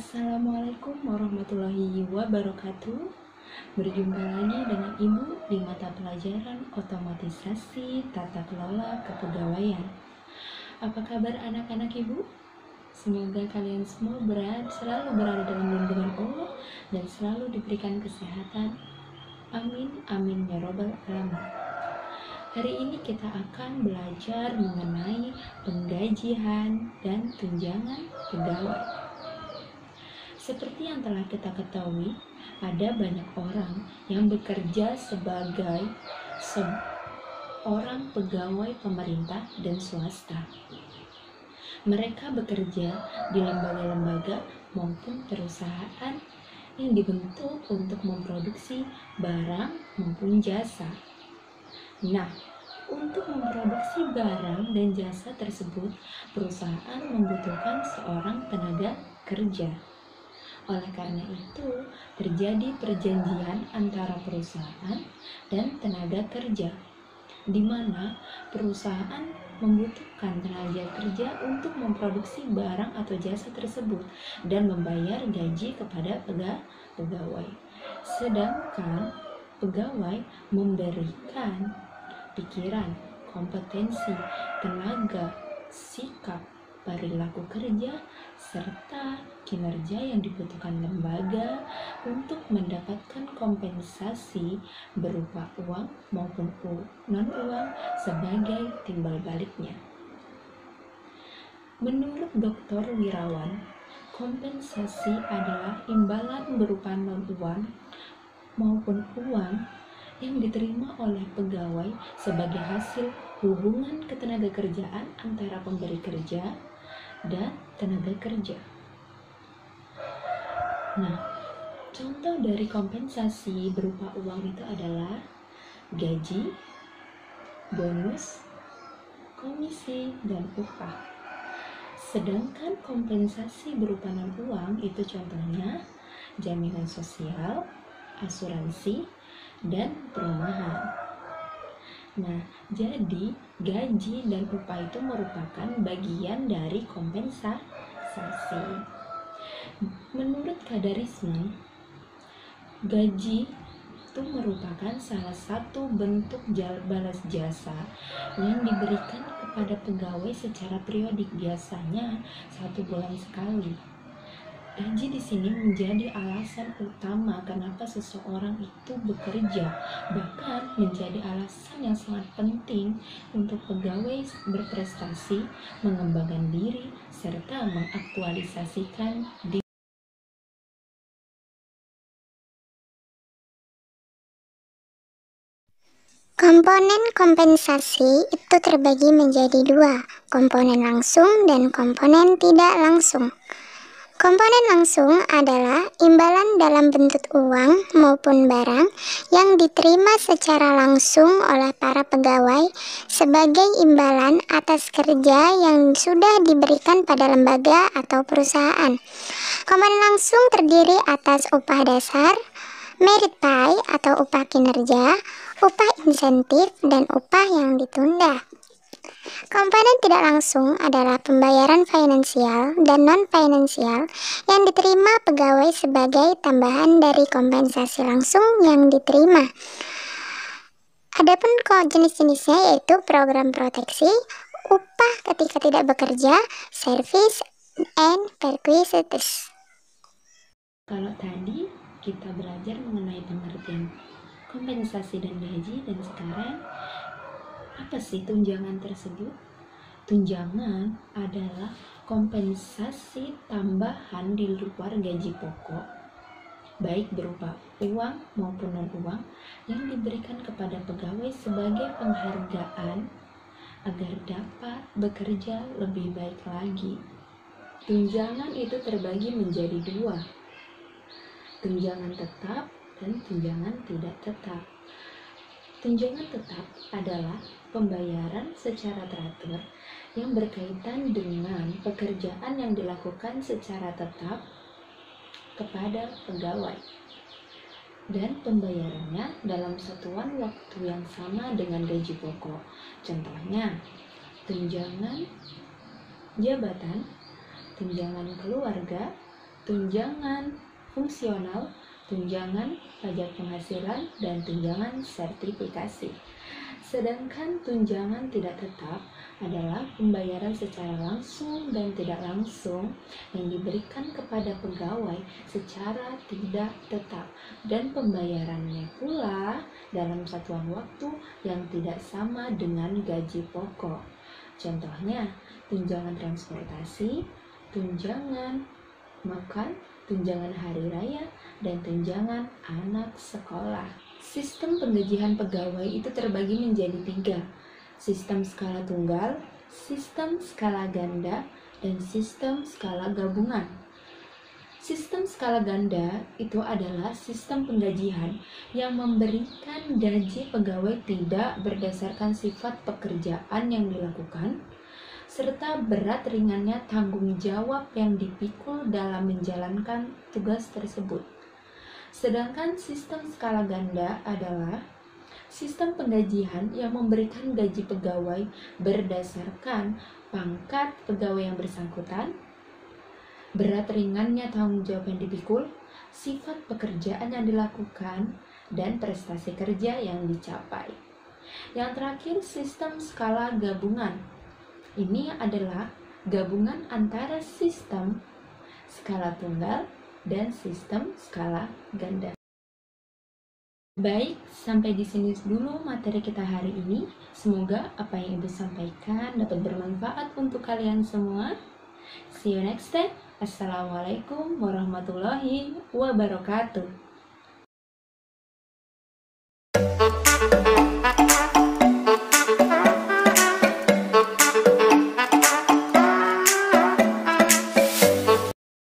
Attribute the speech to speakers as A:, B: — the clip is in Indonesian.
A: Assalamualaikum warahmatullahi wabarakatuh. Berjumpa lagi dengan Ibu di mata pelajaran Otomatisasi Tata Kelola Kepegawaian. Apa kabar anak-anak Ibu? Semoga kalian semua selalu berada dalam lindungan Allah dan selalu diberikan kesehatan. Amin, amin ya robbal alamin. Hari ini kita akan belajar mengenai penggajian dan tunjangan pegawai. Seperti yang telah kita ketahui, ada banyak orang yang bekerja sebagai seorang pegawai pemerintah dan swasta. Mereka bekerja di lembaga-lembaga maupun perusahaan yang dibentuk untuk memproduksi barang maupun jasa. Nah, untuk memproduksi barang dan jasa tersebut, perusahaan membutuhkan seorang tenaga kerja. Oleh karena itu, terjadi perjanjian antara perusahaan dan tenaga kerja, di mana perusahaan membutuhkan tenaga kerja untuk memproduksi barang atau jasa tersebut dan membayar gaji kepada pegawai. Sedangkan pegawai memberikan pikiran, kompetensi, tenaga, sikap, perilaku kerja, serta kinerja yang dibutuhkan lembaga untuk mendapatkan kompensasi berupa uang maupun non-uang sebagai timbal baliknya. Menurut Dr. Wirawan, kompensasi adalah imbalan berupa non-uang maupun uang yang diterima oleh pegawai sebagai hasil hubungan ketenagakerjaan antara pemberi kerja dan tenaga kerja. Nah, contoh dari kompensasi berupa uang itu adalah gaji, bonus, komisi, dan upah. Sedangkan kompensasi berupa non-uang itu contohnya jaminan sosial, asuransi, dan perumahan. Nah, jadi gaji dan upah itu merupakan bagian dari kompensasi. Menurut Kadarisme, gaji itu merupakan salah satu bentuk balas jasa yang diberikan kepada pegawai secara periodik, biasanya 1 bulan sekali. Gaji di sini menjadi alasan utama kenapa seseorang itu bekerja, bahkan menjadi alasan yang sangat penting untuk pegawai berprestasi, mengembangkan diri, serta mengaktualisasikan diri.
B: Komponen kompensasi itu terbagi menjadi 2, komponen langsung dan komponen tidak langsung. Komponen langsung adalah imbalan dalam bentuk uang maupun barang yang diterima secara langsung oleh para pegawai sebagai imbalan atas kerja yang sudah diberikan pada lembaga atau perusahaan. Komponen langsung terdiri atas upah dasar, merit pay atau upah kinerja, upah insentif, dan upah yang ditunda. Komponen tidak langsung adalah pembayaran finansial dan non-finansial yang diterima pegawai sebagai tambahan dari kompensasi langsung yang diterima. Adapun jenis-jenisnya yaitu program proteksi, upah ketika tidak bekerja, service and perquisites.
A: Kalau tadi kita belajar mengenai pengertian kompensasi dan gaji, dan sekarang apa sih tunjangan tersebut? Tunjangan adalah kompensasi tambahan di luar gaji pokok, baik berupa uang maupun non-uang, yang diberikan kepada pegawai sebagai penghargaan agar dapat bekerja lebih baik lagi. Tunjangan itu terbagi menjadi 2, tunjangan tetap dan tunjangan tidak tetap. Tunjangan tetap adalah pembayaran secara teratur yang berkaitan dengan pekerjaan yang dilakukan secara tetap kepada pegawai, dan pembayarannya dalam satuan waktu yang sama dengan gaji pokok. Contohnya, tunjangan jabatan, tunjangan keluarga, tunjangan fungsional, tunjangan pajak penghasilan, dan tunjangan sertifikasi. Sedangkan tunjangan tidak tetap adalah pembayaran secara langsung dan tidak langsung yang diberikan kepada pegawai secara tidak tetap, dan pembayarannya pula dalam satuan waktu yang tidak sama dengan gaji pokok. Contohnya, tunjangan transportasi, tunjangan makan, tunjangan hari raya, dan tunjangan anak sekolah. Sistem penggajian pegawai itu terbagi menjadi 3, sistem skala tunggal, sistem skala ganda, dan sistem skala gabungan. Sistem skala ganda itu adalah sistem penggajian yang memberikan gaji pegawai tidak berdasarkan sifat pekerjaan yang dilakukan, serta berat ringannya tanggung jawab yang dipikul dalam menjalankan tugas tersebut. Sedangkan sistem skala ganda adalah sistem penggajian yang memberikan gaji pegawai berdasarkan pangkat pegawai yang bersangkutan, berat ringannya tanggung jawab yang dipikul, sifat pekerjaan yang dilakukan, dan prestasi kerja yang dicapai. Yang terakhir, sistem skala gabungan. Ini adalah gabungan antara sistem skala tunggal dan sistem skala ganda. Baik, sampai di sini dulu materi kita hari ini. Semoga apa yang Ibu sampaikan dapat bermanfaat untuk kalian semua. See you next time. Assalamualaikum warahmatullahi wabarakatuh.